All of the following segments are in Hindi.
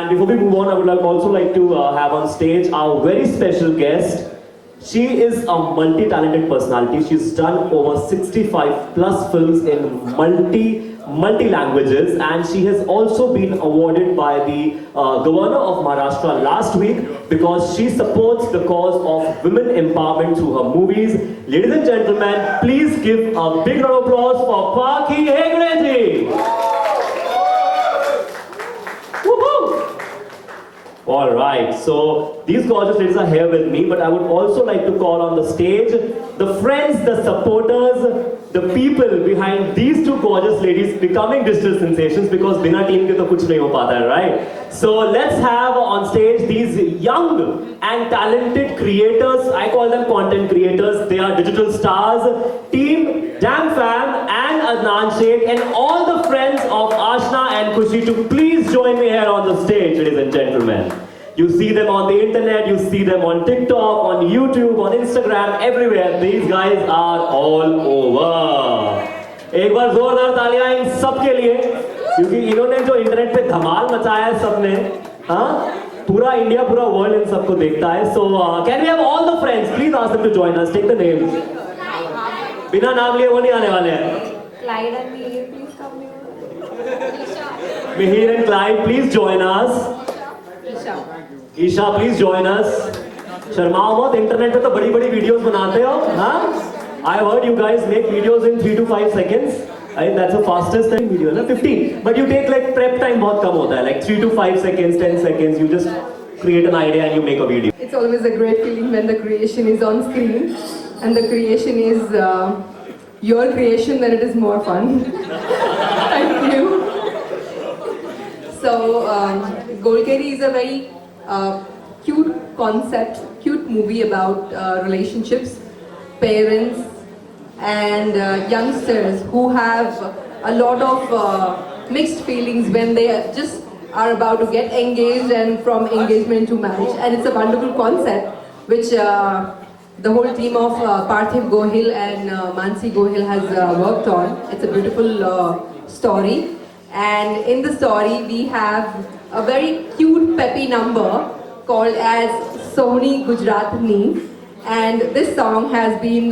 And before we move on, I would also like to have on stage our very special guest. She is a multi-talented personality. She's done over 65 plus films in multi languages, and she has also been awarded by the governor of Maharashtra last week because she supports the cause of women empowerment through her movies. Ladies and gentlemen, please give a big round of applause for Paki Hegde ji. Alright, so these gorgeous ladies are here with me, but I would also like to call on the stage the friends, the supporters, the people behind these two gorgeous ladies becoming digital sensations, because bina team ke to kuch nahi ho pata hai, right? So let's have on stage these young and talented creators. I call them content creators. They are digital stars. Team Damn Fam and Adnan Sheikh and all the friends of Ashna and Khushi to please join me here on the stage, ladies and gentlemen. You see them on the internet, you see them on TikTok, on YouTube, on Instagram, everywhere. These guys are all over. एक बार जोरदार तालियां इन सब के लिए, क्योंकि इन्होंने जो इंटरनेट पे धमाल मचाया है सबने, हाँ, पूरा इंडिया, पूरा वर्ल्ड इन सबको देखता है. So can we have all the friends? Please ask them to join us. Take the names. बिना नाम लिए वो नहीं आने वाले हैं. Clyde and Mihir, please come here. Mihir and Clyde, please join us. Isha please join us. शर्माओ मत, इंटरनेट पे तो बड़ी बड़ी वीडियोस बनाते हो, हाँ? I heard you guys make videos in 3 to 5 seconds. I think that's the fastest time video, ना 15. But you take like prep time बहुत कम होता है, like 3 to 5 seconds, 10 seconds. You just create an idea and you make a video. It's always a great feeling when the creation is on screen and the creation is your creation, then it is more fun. Thank you. So, Golkeri is a very cute concept, cute movie about relationships, parents and youngsters who have a lot of mixed feelings when they just are about to get engaged and from engagement to marriage. And it's a wonderful concept which the whole team of Parthiv Gohil and Mansi Gohil has worked on. It's a beautiful story. And in the story we have a very cute peppy number called as Sohni Gujaratni, and this song has been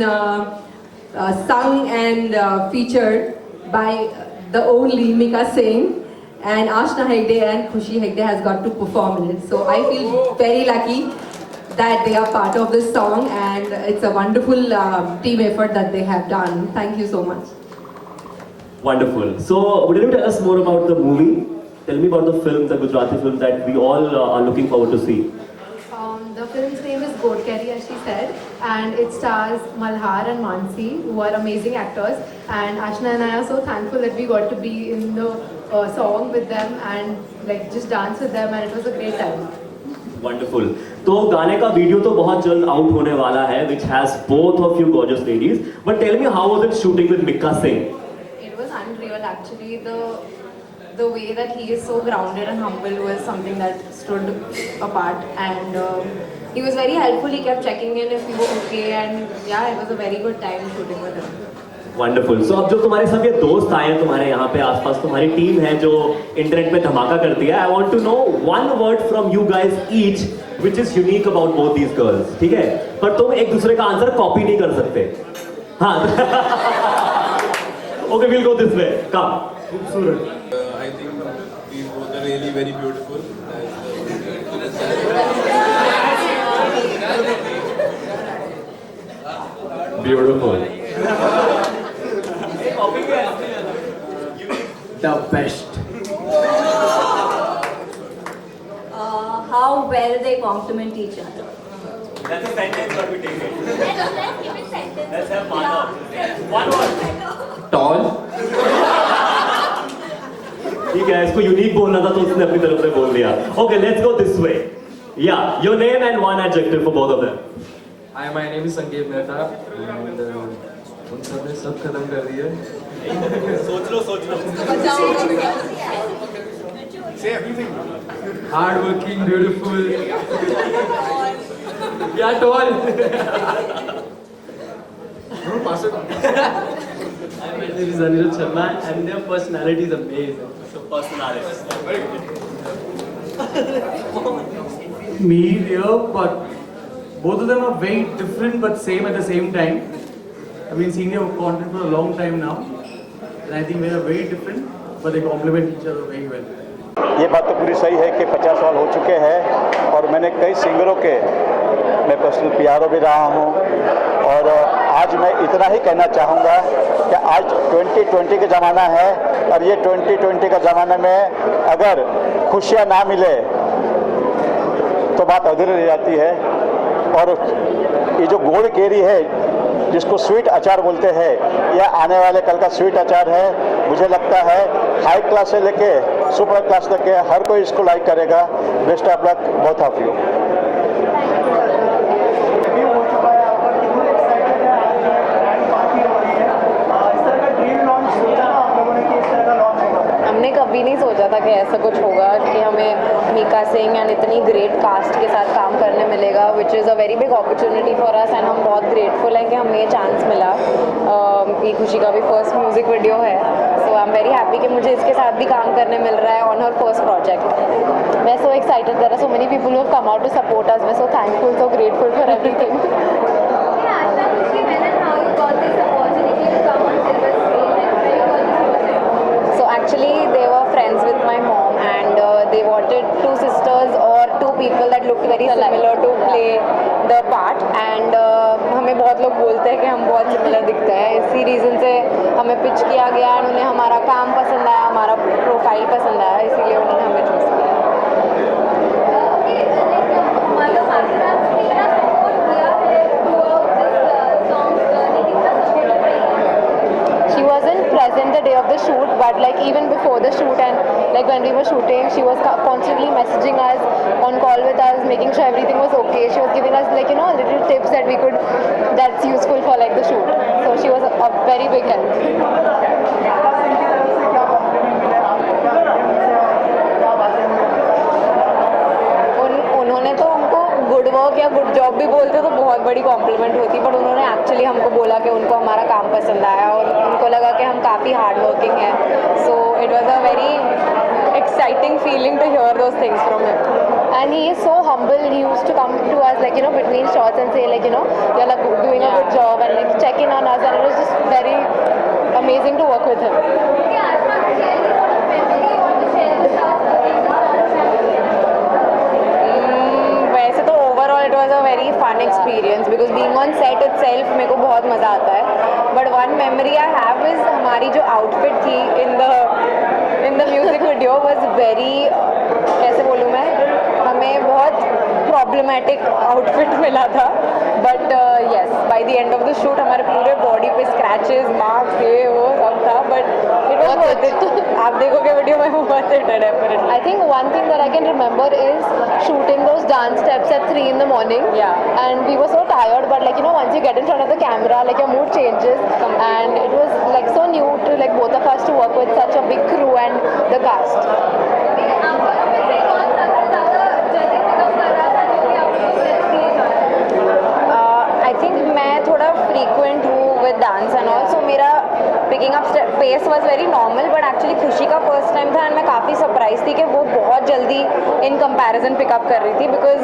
sung and featured by the only Mika Singh, and Ashna Hegde and Khushi Hegde has got to perform it. So I feel very lucky that they are part of this song, and it's a wonderful team effort that they have done. Thank you so much. Wonderful. So, would you tell us more about the movie? Tell me about the film, the Gujarati film that we all are looking forward to see. The film's name is Golkeri, as she said, and it stars Malhar and Mansi, who are amazing actors. And Ashna and I are so thankful that we got to be in the song with them and like just dance with them, and it was a great time. Wonderful. तो गाने का वीडियो तो बहुत जल्द आउट होने वाला है, which has both of you gorgeous ladies. But tell me, how was it shooting with Mika Singh? It was unreal, actually. The way that he is so grounded and humble was something that stood apart, and he was very helpful. He kept checking in if we were okay, and yeah, it was a very good time shooting with him. Wonderful. So अब जो तुम्हारे सब ये दोस्त आए हैं तुम्हारे यहाँ पे आसपास, तुम्हारी टीम है जो इंटरनेट पे धमाका करती है, I want to know one word from you guys each which is unique about both these girls. ठीक है? पर तुम एक दूसरे का आंसर कॉपी नहीं कर सकते. हाँ. Okay, we'll go this way. Come. खूबसूरत. I think these both are really very beautiful. Beautiful. The best. How well they complement each other. That's a sentence, but we take it. Let's give it sentence. Let's have one word. Tall. ठीक है, इसको यूनिक बोलना था तो उसने अपनी तरफ से बोल दिया. Okay, let's go this way. Yeah, your name and one adjective for both of them. Hi, my name is Sanket Mehta and उन सब ने सब खत्म कर दिया. सोच लो. Say everything. Hard working, beautiful. Yeah, tall. No, pass it on. My name is Anirudh Sharma and their personality is amazing. So personality. Very good. Me here, but both of them are very different but same at the same time. I've been seeing their content for a long time now, and I think they are very different, but they complement each other very well. ये बात तो पूरी सही है कि 50 साल हो चुके हैं और मैंने कई सिंगरों के मैं पर्सनल पियारो भी रहा हूँ और आज मैं इतना ही कहना चाहूँगा कि आज 2020 का ज़माना है और ये 2020 का ज़माना में अगर खुशियाँ ना मिले तो बात अधूरी रह जाती है। और ये जो गोड़ केरी है जिसको स्वीट अचार बोलते हैं, यह आने वाले कल का स्वीट अचार है। मुझे लगता है हाई क्लास से लेके सुपर क्लास तक के हर कोई इसको लाइक करेगा। Best of luck both of you. हमने कभी नहीं सोचा था कि ऐसा कुछ होगा कि हमें मीका सिंह एंड इतनी ग्रेट कास्ट के साथ काम करने मिलेगा, which is a very big opportunity for us and हम बहुत ग्रेटफुल हैं कि हमें ये चांस मिला। ये खुशी का भी फर्स्ट म्यूज़िक वीडियो है, so I am very happy कि मुझे इसके साथ भी काम करने मिल रहा है on her first project. We are so excited, there are so many people who have come out to support us, we are so thankful, so grateful for everything. Actually, they were friends with my mom and they wanted two sisters or two people that looked very similar to play the part and हमें बहुत लोग बोलते हैं कि हम बहुत सिमिलर दिखते हैं, इसी रीज़न से हमें पिच किया गया और उन्हें हमारा काम पसंद आया, हमारा प्रोफाइल पसंद आया, इसीलिए उन्होंने हमें चूज़ किया। She wasn't present the day of the shoot, but like even before the shoot and like when we were shooting, she was constantly messaging us, on call with us, making sure everything was okay. She was giving us like little tips that we could, that's useful for like the shoot. So she was a very big help. उन्होंने तो हमको गुड वर्क या गुड जॉब भी बोलते तो बहुत बड़ी कॉम्प्लीमेंट होती, बट उन्होंने एक्चुअली हमको बोला कि उनको हमारा काम पसंद आया और उनको लगा कि हम काफ़ी हार्ड वर्किंग हैं, so it was a very exciting feeling to hear those things from him. And he is so humble. He used to come to us like between shots and say like you're like doing a good job and like check in on us, and it was just very amazing to work with him. वैसे तो overall it was a very fun experience because being on set itself मेरे को बहुत मज़ा आता है, but one memory I have is हमारी जो outfit थी in the music video was very कैसे बोलूँ मैं, हमें बहुत problematic outfit मिला था, but yes by the end of the shoot हमारे पूरे body पे scratches, marks, ये वो सब था, but it was worth it. आप देखोगे वीडियो में worth it definitely. I think one thing that I can remember is shooting those dance steps at 3 in the morning. Yeah. And we were so tired, but like once you get in front of the camera, like your mood changes. And it was like so new to like both of us to work with such a big crew and the cast. I think मैं थोड़ा frequent हूँ with dance and all, so मेरा picking up pace was very normal, but actually खुशी का first time था and मैं काफ़ी surprised थी कि वो बहुत जल्दी in comparison pick up कर रही थी, because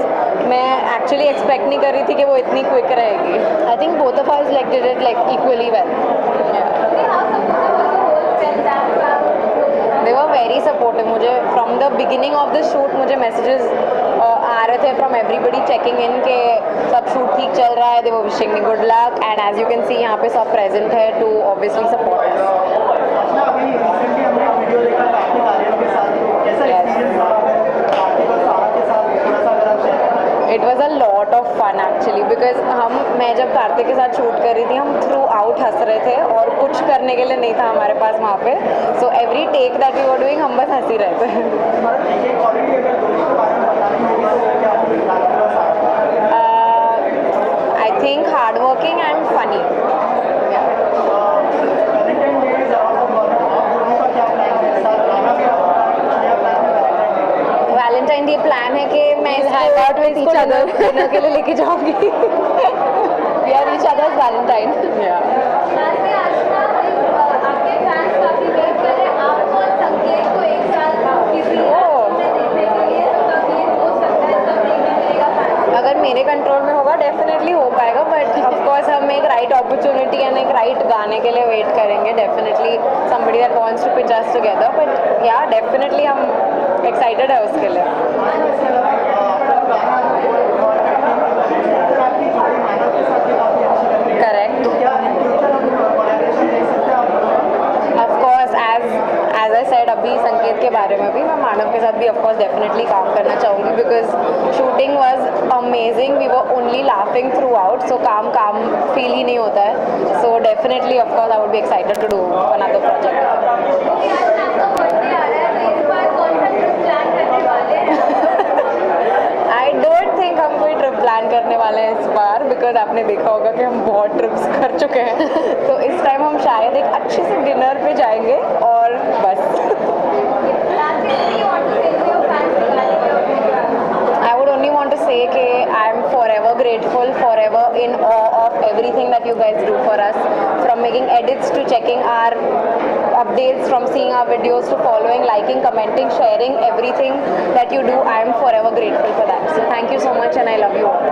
मैं actually expect नहीं कर रही थी कि वो इतनी quick रहेगी. I think both of us like did it like equally well. They were very supportive. मुझे from the beginning of the shoot मुझे messages आ रहे थे from everybody checking in के सब shoot ठीक चल रहा है. They were wishing me good luck, and as you can see यहाँ पे सब present है to obviously support us. It was a lot of fun actually because मैं जब कार्तिक के साथ शूट कर रही थी हम थ्रू आउट हंस रहे थे और कुछ करने के लिए नहीं था हमारे पास वहाँ पे, so every take that we were doing हम बस हंस ही रहे थे. I think hardworking and funny. Valentine day plan है कि मैं इसको डिनर के लिए लेके जाऊंगी. We are each other's Valentine. करेंगे definitely somebody that wants to pitch us together but yeah definitely हम excited है उसके लिए correct of course as I said अभी संकेत के बारे में भी मैं मानव के साथ भी of course definitely काम करना चाहूँगी because shooting was amazing we were only laughing throughout so काम feel ही नहीं होता है so definitely of course I would be excited to do another project I don't think हम कोई ट्रिप प्लान करने वाले हैं इस बार बिकॉज आपने देखा होगा कि हम बहुत ट्रिप्स कर चुके हैं तो इस टाइम हम शायद एक अच्छे से डिनर पे जाएंगे और बस I would only want to say that I am forever grateful, forever in awe of everything that you guys do for us. From making edits to checking our updates, from seeing our videos to following, liking, commenting, sharing, everything that you do, I am forever grateful for that. So thank you so much and I love you all.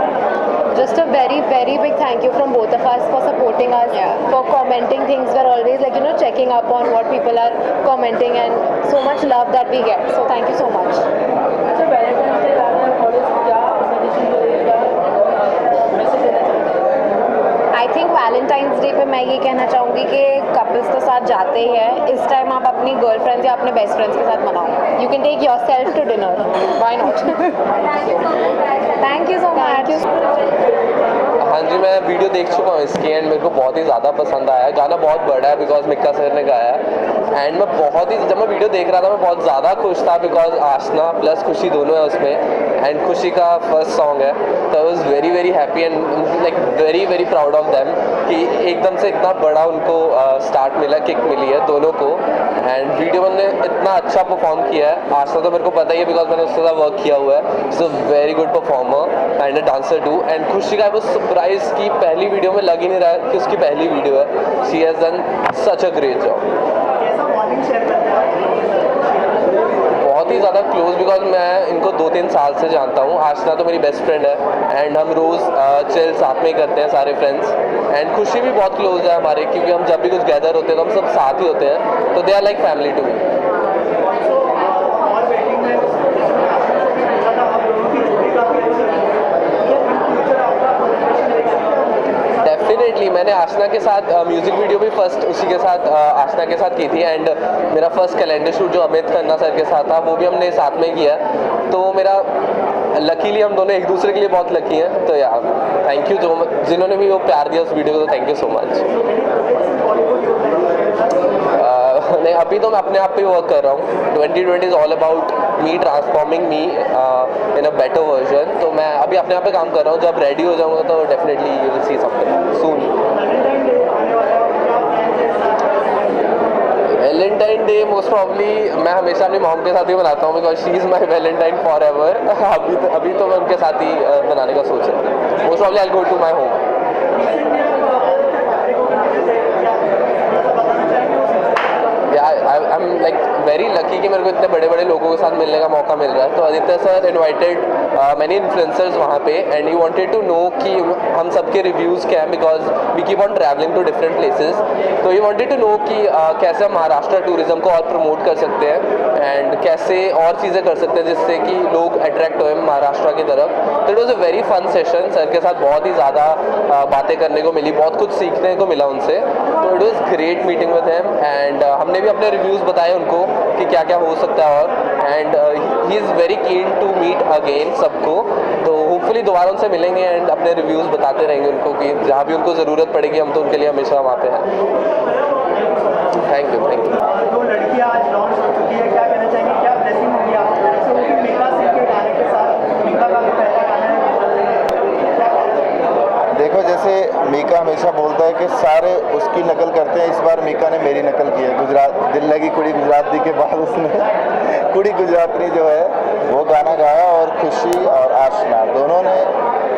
Just a very, very big thank you from both of us for supporting us, for commenting things. We're always like, checking up on what people are commenting and so much love that we get. So thank you so much. I think Valentine's day पे मैं ये कहना चाहूँगी कि कपल्स तो साथ जाते ही हैं इस टाइम आप अपनी गर्लफ्रेंड्स या अपने बेस्ट फ्रेंड्स के साथ मनाओ you can take your self to dinner why not thank you so much हाँ जी मैं वीडियो देख चुका हूँ इसकी एंड मेरे को बहुत ही ज़्यादा पसंद आया गाना बहुत बड़ा है बिकॉज मिक्का सर ने गाया है एंड मैं बहुत ही जब मैं वीडियो देख रहा था मैं बहुत ज़्यादा खुश था बिकॉज आशना प्लस खुशी दोनों है उसमें एंड खुशी का फर्स्ट सॉन्ग है तो I was very very happy and like very very proud of them कि एकदम से इतना बड़ा उनको स्टार्ट मिला किक मिली है दोनों को एंड वीडियो में इतना अच्छा परफॉर्म किया है आशना तो मेरे को पता ही है बिकॉज मैंने उसके साथ वर्क किया हुआ है it's a very good performer and a dancer too and खुशी का आई वॉज सरप्राइज की पहली वीडियो में लग ही नहीं रहा है कि उसकी पहली वीडियो है she has done such a great job बहुत ही ज़्यादा क्लोज बिकॉज मैं इनको 2-3 साल से जानता हूँ आशना तो मेरी बेस्ट फ्रेंड है एंड हम रोज़ चिल साथ में ही करते हैं सारे फ्रेंड्स एंड खुशी भी बहुत क्लोज है हमारे क्योंकि हम जब भी कुछ गैदर होते हैं तो हम सब साथ ही होते हैं तो they are like family to me definitely मैंने आशना के साथ म्यूज़िक वीडियो भी फर्स्ट उसी के साथ आशना के साथ की थी एंड मेरा फर्स्ट कैलेंडर शूट जो अमित खन्ना सर के साथ था वो भी हमने साथ में किया तो मेरा लकीली हम दोनों एक दूसरे के लिए बहुत लकी हैं तो यार थैंक यू जो जिन्होंने भी वो प्यार दिया उस वीडियो को तो थैंक यू सो मच नहीं अभी तो मैं अपने आप पे वर्क कर रहा हूँ 2020 is all about me transforming me in a better version तो मैं अभी अपने आप पे काम कर रहा हूँ जब रेडी हो जाऊँगा तो definitely you will see something soon Valentine day most probably मैं हमेशा अपनी मॉम के साथ ही मनाता हूँ because she is my Valentine for ever अभी तो मैं उनके साथ ही बनाने का सोच रहा हूँ most probably I go to my home I am like very lucky कि मेरे को इतने बड़े बड़े लोगों के साथ मिलने का मौका मिल रहा है तो Aditya sir invited many influencers वहाँ पे and you wanted to know कि हम सबके रिव्यूज़ क्या हैं because we keep on travelling to different places तो यू वांटेड टू नो कि कैसे हम महाराष्ट्र टूरिज्म को और प्रमोट कर सकते हैं एंड कैसे और चीज़ें कर सकते हैं जिससे कि लोग अट्रैक्ट हों महाराष्ट्र की तरफ तो it was a very fun session sir के साथ बहुत ही ज़्यादा बातें करने को मिली बहुत कुछ सीखने को मिला उनसे तो it was great meeting with him and हमने भी अपने रिव्यूज़ बताए उनको कि क्या क्या हो सकता है और and he is very keen to meet again सबको तो होपफुली दोबारा उनसे मिलेंगे एंड अपने रिव्यूज़ बताते रहेंगे उनको कि जहाँ भी उनको ज़रूरत पड़ेगी हम तो उनके लिए हमेशा वहाँ पे हैं थैंक यू दो लड़कियाँ आज लॉन्च हो चुकी है क्या कहना चाहेंगे क्या ब्लेसिंग होगी आपको वो भी मीका सिंह के गाने के साथ मीका का भी पहला गाना है देखो जैसे मीका हमेशा बोलता है कि सारे उसकी नकल करते हैं इस बार मीका ने मेरी नकल की है गुजरात दिल लगी कुड़ी गुजराती के बाद उसने कुड़ी गुजराती जो है वो गाना गाया और खुशी और आशना दोनों ने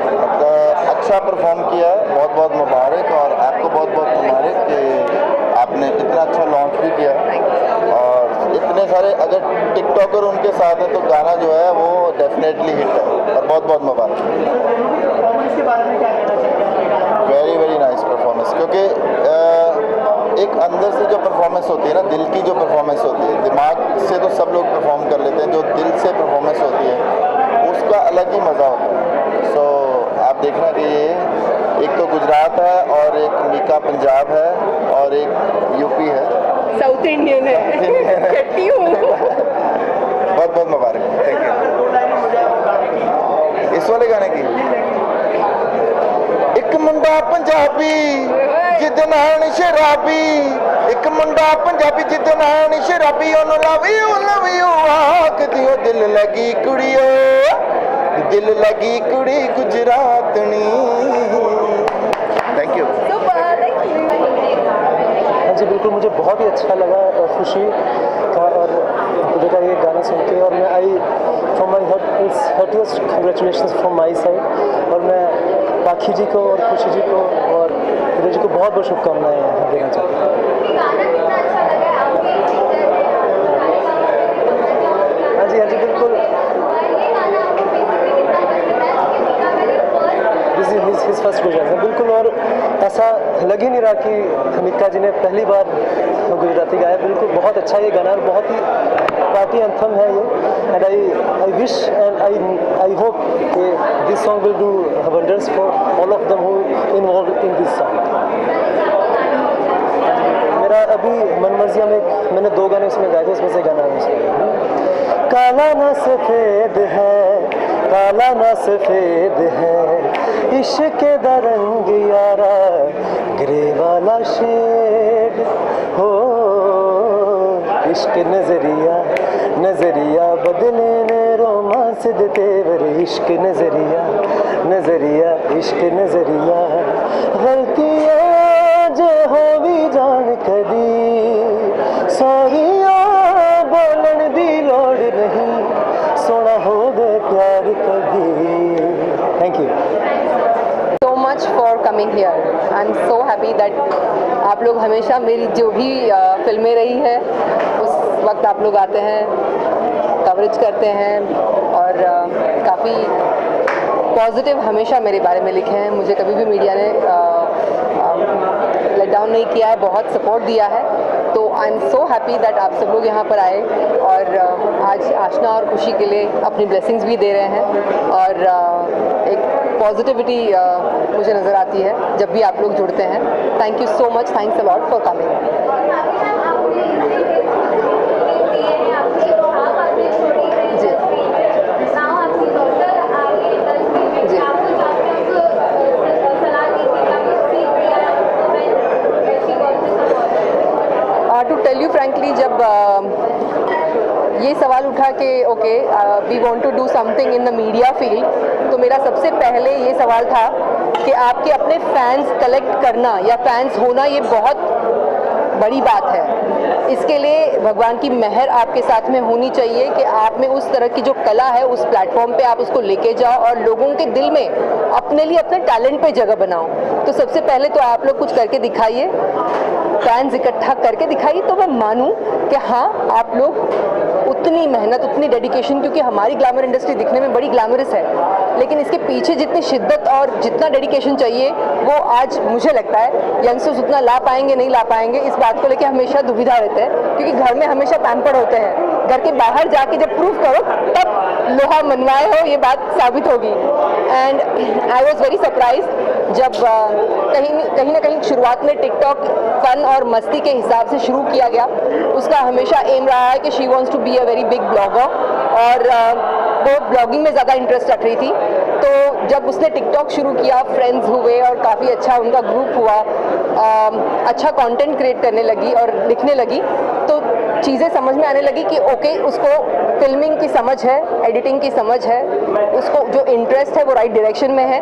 मतलब अच्छा परफॉर्म किया है बहुत बहुत मुबारक और आपको बहुत बहुत मुबारक कि आपने इतना अच्छा लॉन्च भी किया और इतने सारे अगर टिकटॉकर उनके साथ हैं तो गाना जो है वो डेफिनेटली हिट है और बहुत बहुत मुबारक परफॉर्मेंस के बारे में क्या कहना चाहिए वेरी वेरी नाइस परफॉर्मेंस क्योंकि एक अंदर से जो परफॉर्मेंस होती है ना, दिल की जो परफॉर्मेंस होती है, दिमाग से तो सब लोग परफॉर्म कर लेते हैं, जो दिल से परफॉर्मेंस होती है उसका अलग ही मज़ा होता है। सो आप देखना कि ये एक तो गुजरात है और एक मीका पंजाब है और एक यूपी है, साउथ इंडियन है, छठी हूँ। बहुत बहुत मुबारक, थैंक यू। इस वाले गाने की एक मुंडा पंजाबी जिद नाल शराबी, एक मुंडा पंजाबी जिद नाल शराबी, ओनू लव यू आखदी ओ दिल लगी कुड़ियो, दिल लगी कुड़ी गुजरातनी। Thank you. हाँ जी बिल्कुल, मुझे बहुत ही अच्छा लगा खुशी का और खुदा का ये गाना सुन के, और मैं I from my heartiest congratulations from my side, और मैं पाखी जी को और खुशी जी को और खुदा जी को बहुत बहुत शुभकामनाएं देना चाहता हूँ। हाँ जी बिल्कुल, हिज फर्स्ट गुजरात है बिल्कुल, और ऐसा लग ही नहीं रहा कि मीका जी ने पहली बार गुजराती गाया। बिल्कुल बहुत अच्छा ये गाना, और बहुत ही पार्टी एंथम है ये, and I wish and I hope कि this song will do wonders for all of them who involve in this song. मेरा अभी मन मर्जिया में मैंने 2 गाने उसमें गाए थे, उसमें से गाना है काला ना सफेद है, काला ना सफेद है, इश्क दा रंग यारा ग्रे वाला शेड हो, इश्क नजरिया नजरिया बदले ने रोमांस दे तेवर, इश्क नजरिया नजरिया इश्क नजरिया, गलतियां जे हो भी जान कदी, सॉरिया बोलन दी लोड़ नहीं, सोना हो दे प्यार कभी। Thank you so much for coming here. I'm so happy that आप लोग हमेशा मेरी जो भी फिल्में रही है उस वक्त आप लोग आते हैं, कवरेज करते हैं, और काफ़ी पॉजिटिव हमेशा मेरे बारे में लिखे हैं। मुझे कभी भी मीडिया ने लेट डाउन नहीं किया है, बहुत सपोर्ट दिया है। तो I am so happy that आप सब लोग यहाँ पर आए और आज आशना और खुशी के लिए अपनी ब्लेसिंग्स भी दे रहे हैं, और एक पॉजिटिविटी मुझे नज़र आती है जब भी आप लोग जुड़ते हैं। Thank you so much, thanks a lot for coming. To tell you frankly, जब ये सवाल उठा कि okay we want to do something in the media field, तो मेरा सबसे पहले ये सवाल था कि आपके अपने फैंस कलेक्ट करना या फैंस होना ये बहुत बड़ी बात है। इसके लिए भगवान की मेहर आपके साथ में होनी चाहिए कि आप में उस तरह की जो कला है उस प्लेटफॉर्म पे आप उसको लेके जाओ और लोगों के दिल में अपने लिए अपने टैलेंट पे जगह बनाओ। तो सबसे पहले तो आप लोग कुछ करके दिखाइए, फैंस इकट्ठा करके दिखाइए, तो मैं मानूं कि हाँ आप लोग उतनी मेहनत, उतनी डेडिकेशन, क्योंकि हमारी ग्लैमर इंडस्ट्री दिखने में बड़ी ग्लैमरस है, लेकिन इसके पीछे जितनी शिद्दत और जितना डेडिकेशन चाहिए वो आज मुझे लगता है यंगस्टर्स उतना ला पाएंगे नहीं ला पाएंगे। इस बात को लेकर हमेशा दुविधा रहते हैं, क्योंकि घर में हमेशा पैम्पर्ड होते हैं, घर के बाहर जाके जब प्रूव करो तब लोहा मनवाए हो ये बात साबित होगी। And I was very surprise जब कहीं ना कहीं शुरुआत में टिकटॉक फन और मस्ती के हिसाब से शुरू किया गया, उसका हमेशा एम रहा है कि she wants to be a very big blogger, और वो ब्लॉगिंग में ज़्यादा इंटरेस्ट रख रही थी। तो जब उसने टिकटॉक शुरू किया, फ्रेंड्स हुए और काफ़ी अच्छा उनका ग्रुप हुआ, अच्छा कंटेंट क्रिएट करने लगी और लिखने लगी, तो चीज़ें समझ में आने लगी कि ओके उसको फिल्मिंग की समझ है, एडिटिंग की समझ है, उसको जो इंटरेस्ट है वो राइट डायरेक्शन में है।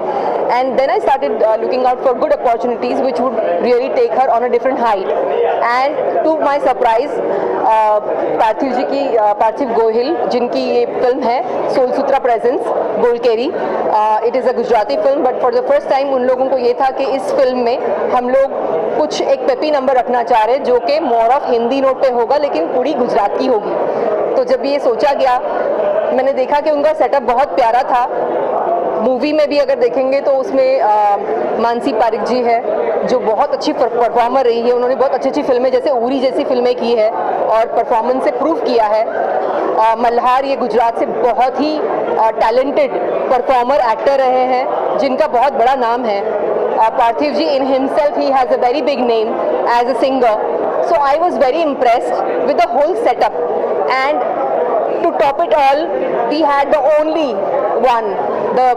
And then I started looking out for good opportunities which would really take her on a different height. And to my surprise Parthiv ji की, पार्थिव गोहिल जिनकी ये फिल्म है Soulsutra presents Golkeri, it is a Gujarati film, but for the first time उन लोगों को ये था कि इस फिल्म में हम लोग कुछ एक पेपी नंबर रखना चाह रहे हैं जो कि मोर ऑफ हिंदी नोट पे होगा लेकिन पूरी गुजरात की होगी। तो जब ये सोचा गया, मैंने देखा कि उनका सेटअप बहुत प्यारा था। मूवी में भी अगर देखेंगे तो उसमें मानसी पारिक जी है जो बहुत अच्छी परफॉर्मर रही है, उन्होंने बहुत अच्छी अच्छी फिल्में जैसे उरी जैसी फिल्में की है और परफॉर्मेंस से प्रूव किया है। मल्हार ये गुजरात से बहुत ही टैलेंटेड परफॉर्मर एक्टर रहे हैं जिनका बहुत बड़ा नाम है। पार्थिव जी in himself he has a very big name as a singer, so I was very impressed with the whole setup, and to top it all we had the only one, the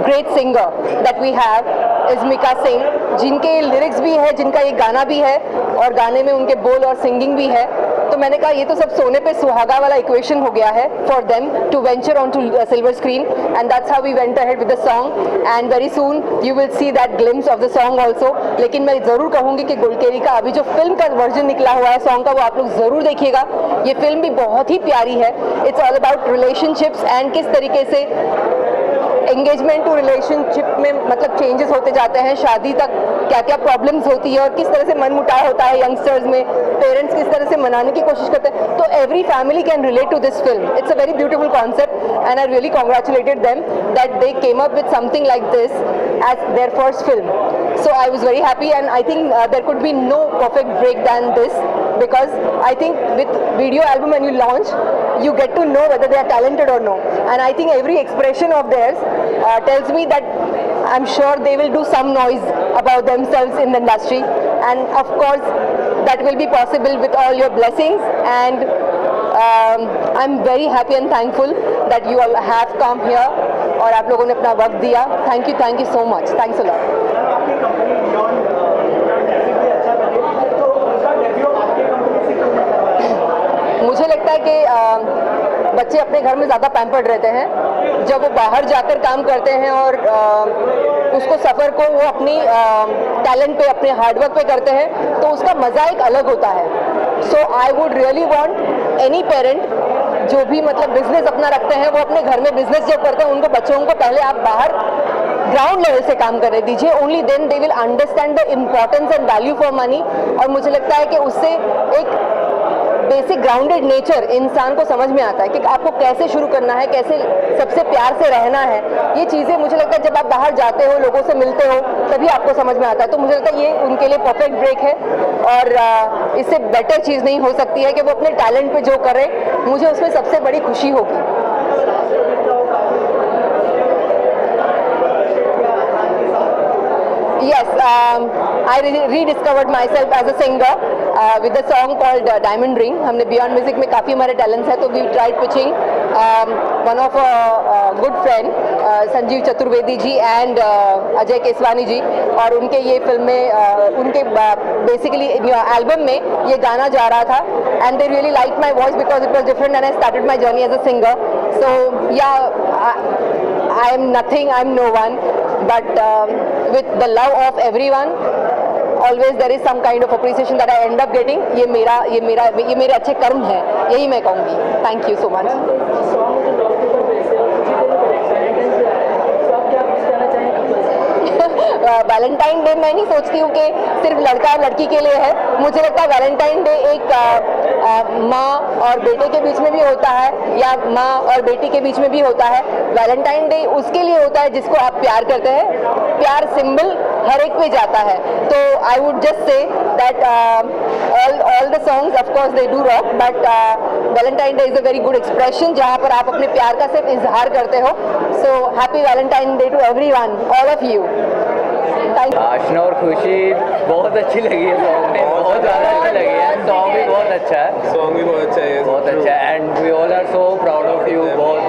great singer that we have is Mika Singh, जिनके लिरिक्स भी है, जिनका ये गाना भी है और गाने में उनके बोल और सिंगिंग भी है। तो मैंने कहा ये तो सब सोने पे सुहागा वाला इक्वेशन हो गया है for them to venture on to silver screen, and that's how we went ahead with the song, and very soon you will see that glimpse of the song also. लेकिन मैं ज़रूर कहूँगी कि गुलकेरी का अभी जो फिल्म का वर्जन निकला हुआ है सॉन्ग का, वो आप लोग ज़रूर देखिएगा। ये फिल्म भी बहुत ही प्यारी है। It's all about relationships and किस तरीके से एंगेजमेंट टू रिलेशनशिप में मतलब चेंजेस होते जाते हैं, शादी तक क्या क्या प्रॉब्लम्स होती है और किस तरह से मन मुटाव होता है यंगस्टर्स में, पेरेंट्स किस तरह से मनाने की कोशिश करते हैं। तो every family can relate to this film. It's a very beautiful concept and I really congratulated them that they came up with something like this as their first film. So I was very happy, and I think there could be no perfect break than this, because I think with video album when you launch, you get to know whether they are talented or no, and I think every expression of theirs tells me that I'm sure they will do some noise about themselves in the industry, and of course that will be possible with all your blessings, and I'm very happy and thankful that you all have come here और आप लोगों ने अपना वक्त दिया। Thank you so much, thanks a lot. मुझे लगता है कि बच्चे अपने घर में ज़्यादा पैम्पर्ड रहते हैं। जब वो बाहर जाकर काम करते हैं और उसको सफ़र को वो अपनी टैलेंट पे, अपने हार्डवर्क पे करते हैं, तो उसका मज़ा एक अलग होता है। So I would really want any parent जो भी मतलब बिजनेस अपना रखते हैं, वो अपने घर में बिजनेस जब करते हैं, उनको बच्चों को पहले आप बाहर ग्राउंड लेवल से काम करने दीजिए। Only then they will understand the importance and value for money. और मुझे लगता है कि उससे एक बेसिक ग्राउंडेड नेचर इंसान को समझ में आता है कि आपको कैसे शुरू करना है, कैसे सबसे प्यार से रहना है। ये चीज़ें मुझे लगता है जब आप बाहर जाते हो, लोगों से मिलते हो, तभी आपको समझ में आता है। तो मुझे लगता है ये उनके लिए परफेक्ट ब्रेक है, और इससे बेटर चीज़ नहीं हो सकती है कि वो अपने टैलेंट पे जो करें। मुझे उसमें सबसे बड़ी खुशी होगी। Yes, I rediscovered myself as a singer with a song called Diamond Ring. हमने Beyond Music में काफ़ी हमारे talents हैं, तो we tried pitching one of a good friend Sanjeev Chaturvedi ji and Ajay Keswani जी, और उनके ये फिल्म में उनके basically एल्बम में ये गाना जा रहा था, and they really liked my voice because it was different and I started my journey as a singer. So yeah, I am nothing, I am no one, but with the love of everyone, always there is some kind of appreciation that I end up getting. ये मेरे अच्छे कर्म हैं, यही मैं कहूँगी। Thank you so much. Valentine day मैं नहीं सोचती हूँ कि सिर्फ लड़का और लड़की के लिए है। मुझे लगता है वैलेंटाइन डे एक माँ और बेटे के बीच में भी होता है, या माँ और बेटी के बीच में भी होता है। वैलेंटाइन डे उसके लिए होता है जिसको आप प्यार करते हैं। प्यार सिंबल हर एक पे जाता है। तो I would just say that all the songs of course they do rock, but Valentine Day is a very good expression जहाँ पर आप अपने प्यार का सिर्फ इजहार करते हो। So happy Valentine Day to everyone, all of you. आशना और खुशी बहुत अच्छी लगी है सॉन्ग में, बहुत ज़्यादा अच्छी लगी है। सॉन्ग भी बहुत अच्छा है, सॉन्ग भी बहुत अच्छा है, बहुत अच्छा है, and we all are so proud of you. बहुत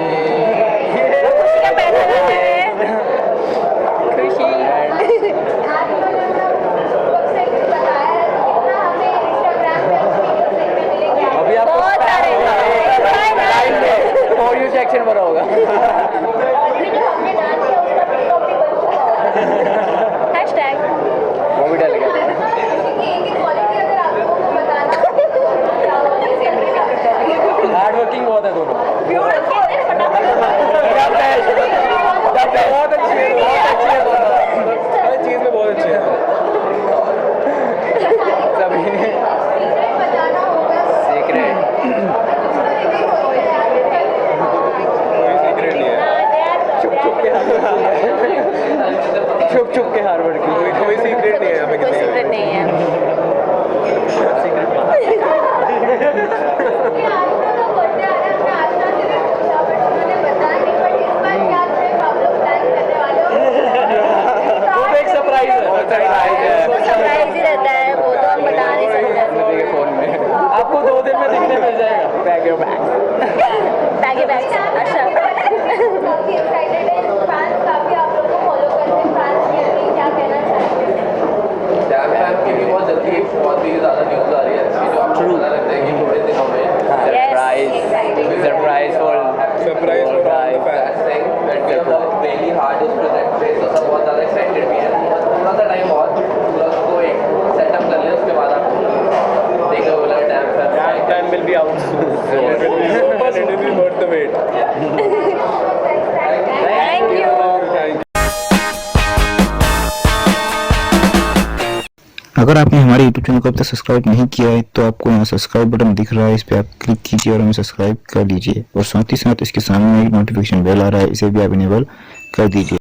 अभी आपको फॉर यू सेक्शन भरा होगा। वो भी डल गया। Pack your bags. Baggy bags. अच्छा. काफी excited है. Fans काफी आप लोगों को follow करते हैं. Fans के लिए क्या कहना चाहेंगे? डैम फैन की भी बहुत जल्दी बहुत ही ज़्यादा न्यूज़ आ रही है कि जो आपको पता लगता है कि थोड़े दिनों में Surprise for Surprise for all the fans. thing that we have worked really hard उस project पे, तो सब बहुत ज़्यादा excited भी हैं. बस थोड़ा सा टाइम और पूरा उसको एक सेटअप कर लें, उसके बाद आप देखो बोला dam fan will be out soon. It will be worth the wait. Thank you. Thank you. अगर आपने हमारे YouTube चैनल को अब तक सब्सक्राइब नहीं किया है तो आपको यहाँ सब्सक्राइब बटन दिख रहा है, इस पर आप क्लिक कीजिए और हमें सब्सक्राइब कर लीजिए और साथ ही साथ इसके सामने एक नोटिफिकेशन बेल आ रहा है, इसे भी आप इनेबल कर दीजिए।